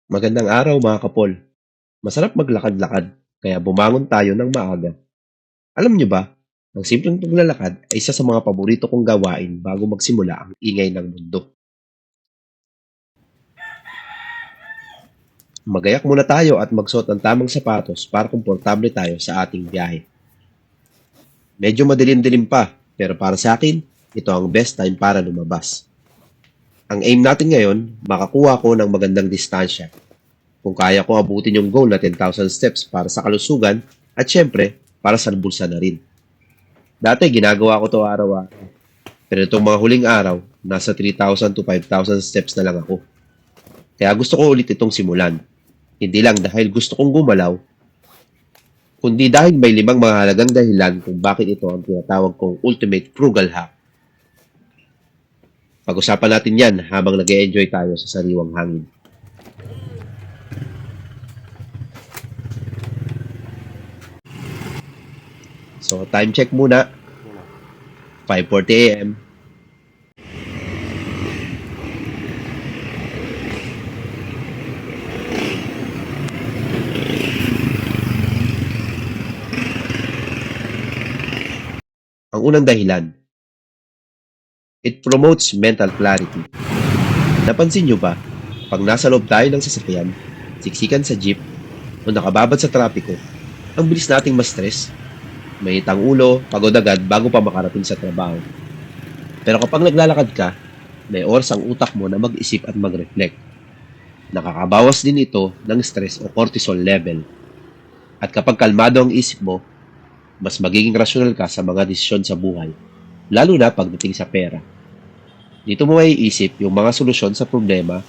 Magandang araw mga kapol. Masarap maglakad-lakad, kaya bumangon tayo ng maaga. Alam nyo ba, ang simpleng paglalakad ay isa sa mga paborito kong gawain bago magsimula ang ingay ng mundo. Magayak muna tayo at magsuot ng tamang sapatos para komportable tayo sa ating biyahe. Medyo madilim-dilim pa, pero para sa akin, ito ang best time para lumabas. Ang aim natin ngayon, makakuha ko ng magandang distansya. Kung kaya ko abutin yung goal na 10,000 steps para sa kalusugan at syempre, para sa bulsa na rin. Dati ginagawa ko 'to araw-araw, pero itong mga huling araw, nasa 3,000 to 5,000 steps na lang ako. Kaya gusto ko ulit itong simulan. Hindi lang dahil gusto kong gumalaw, kundi dahil may limang mahalagang dahilan kung bakit ito ang tinatawag kong ultimate frugal hack. Pag-usapan natin yan habang nag-enjoy tayo sa sariwang hangin. So, time check muna. 5:40 a.m. Ang unang dahilan, it promotes mental clarity. Napansin nyo ba, pag nasa loob tayo ng sasakyan, siksikan sa jeep, o nakababad sa trapiko, ang bilis nating ma-stress. Mainit ang ulo, pagod agad bago pa makarating sa trabaho. Pero kapag naglalakad ka, may oras ang utak mo na mag-isip at mag-reflect. Nakakabawas din ito ng stress o cortisol level. At kapag kalmado ang isip mo, mas magiging rasyonal ka sa mga desisyon sa buhay, lalo na pagdating sa pera. Dito mo maiisip yung mga solusyon sa problema,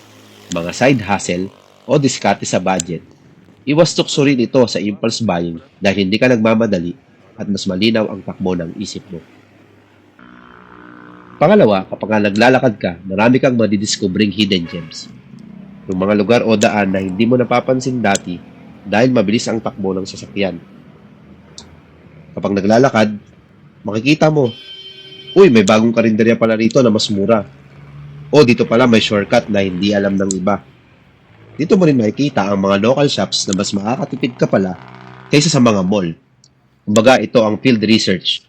mga side hustle, o diskarte sa budget. Iwas tukso rin ito sa impulse buying dahil hindi ka nagmamadali at mas malinaw ang takbo ng isip mo. Pangalawa, kapag nga naglalakad ka, marami kang madidiscovering hidden gems. Yung mga lugar o daan na hindi mo napapansin dati dahil mabilis ang takbo ng sasakyan. Kapag naglalakad, makikita mo, uy, may bagong karinderya pala rito na mas mura. O dito pala may shortcut na hindi alam ng iba. Dito mo rin makikita ang mga local shops na mas makakatipid ka pala kaysa sa mga mall. Kumbaga, ito ang field research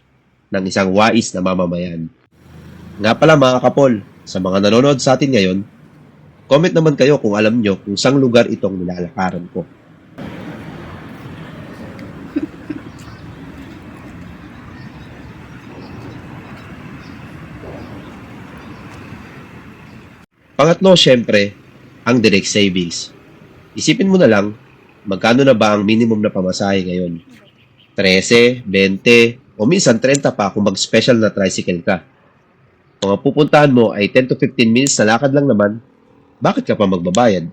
ng isang wais na mamamayan. Nga pala mga kapol, sa mga nanonood sa atin ngayon, comment naman kayo kung alam nyo kung saan lugar itong nilalakaran ko. Pangatlo, syempre, ang direct savings. Isipin mo na lang, magkano na ba ang minimum na pamasahe ngayon? 13, 20, o minsan 30 pa kung mag-special na tricycle ka. Kung ang pupuntahan mo ay 10 to 15 minutes na lakad lang naman, bakit ka pa magbabayad?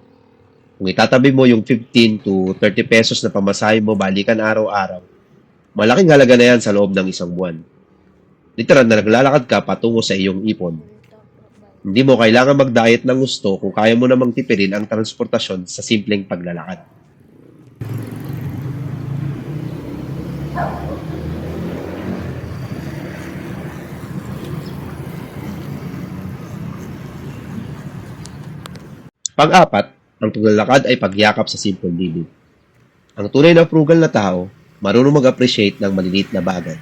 Kung itatabi mo yung 15 to 30 pesos na pamasahe mo balikan araw-araw, malaking halaga na yan sa loob ng isang buwan. Literal na naglalakad ka patungo sa iyong ipon. Hindi mo kailangan mag-diet ng gusto kung kaya mo namang tipirin ang transportasyon sa simpleng paglalakad. Pang-apat, ang paglalakad ay pagyakap sa simple living. Ang tunay na frugal na tao, marunong mag-appreciate ng maliliit na bagay.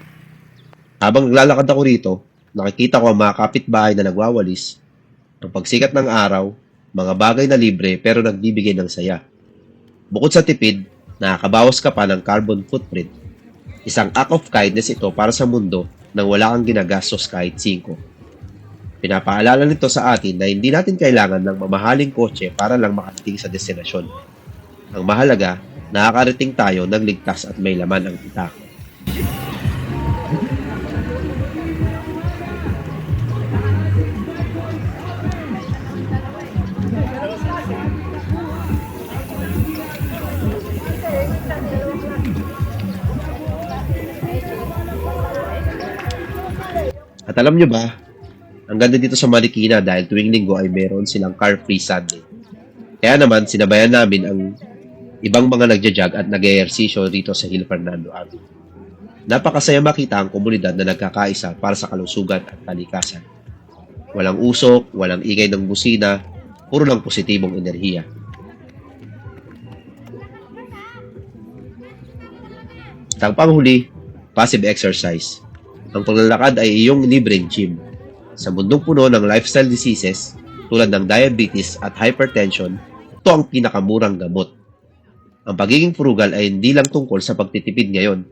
Habang naglalakad ako rito, nakikita ko ang mga kapitbahay na nagwawalis, ang pagsikat ng araw, mga bagay na libre pero nagbibigay ng saya. Bukod sa tipid, nakakabawas ka pa ng carbon footprint. Isang act of kindness ito para sa mundo nang wala kang ginagastos kahit 5. Pinapaalala nito sa atin na hindi natin kailangan ng mamahaling kotse para lang makarating sa destinasyon. Ang mahalaga, nakakarating tayo ng ligtas at may laman ang itak. At alam nyo ba, ang ganda dito sa Marikina dahil tuwing linggo ay meron silang car-free Sunday. Kaya naman, sinabayan namin ang ibang mga nagja-jog at nag-ehersisyo dito sa Hill Fernando Avenue. Napakasaya makita ang komunidad na nagkakaisa para sa kalusugan at kalikasan. Walang usok, walang ingay ng busina, puro lang positibong enerhiya. At ang panghuli, passive exercise. Ang paglalakad ay iyong libreng gym. Sa mundong puno ng lifestyle diseases tulad ng diabetes at hypertension, ito ang pinakamurang gamot. Ang pagiging frugal ay hindi lang tungkol sa pagtitipid ngayon.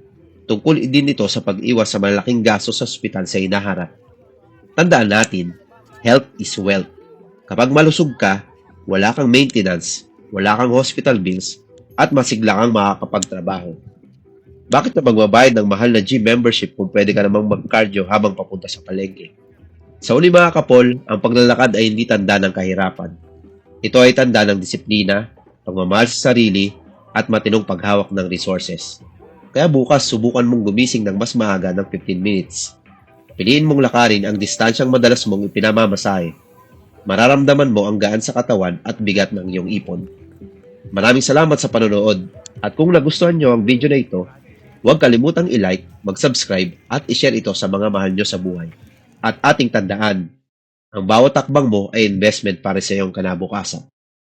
Tungkol din ito sa pag-iwas sa malaking gastos sa ospital sa hinaharap. Tandaan natin, health is wealth. Kapag malusog ka, wala kang maintenance, wala kang hospital bills, at masigla kang makakapagtrabaho. Bakit na magbabayad ng mahal na gym membership kung pwede ka namang mag-cardio habang papunta sa palengke? Sa uli mga kapol, ang paglalakad ay hindi tanda ng kahirapan. Ito ay tanda ng disiplina, pagmamahal sa sarili, at matinong paghawak ng resources. Kaya bukas, subukan mong gumising ng mas maaga ng 15 minutes. Piliin mong lakarin ang distansyang madalas mong ipinamamasahe. Mararamdaman mo ang gaan sa katawan at bigat ng iyong ipon. Maraming salamat sa panonood. At kung nagustuhan nyo ang video na ito, huwag kalimutang i-like, mag-subscribe at i-share ito sa mga mahal nyo sa buhay. At ating tandaan, ang bawat takbang mo ay investment para sa iyong kinabukasan.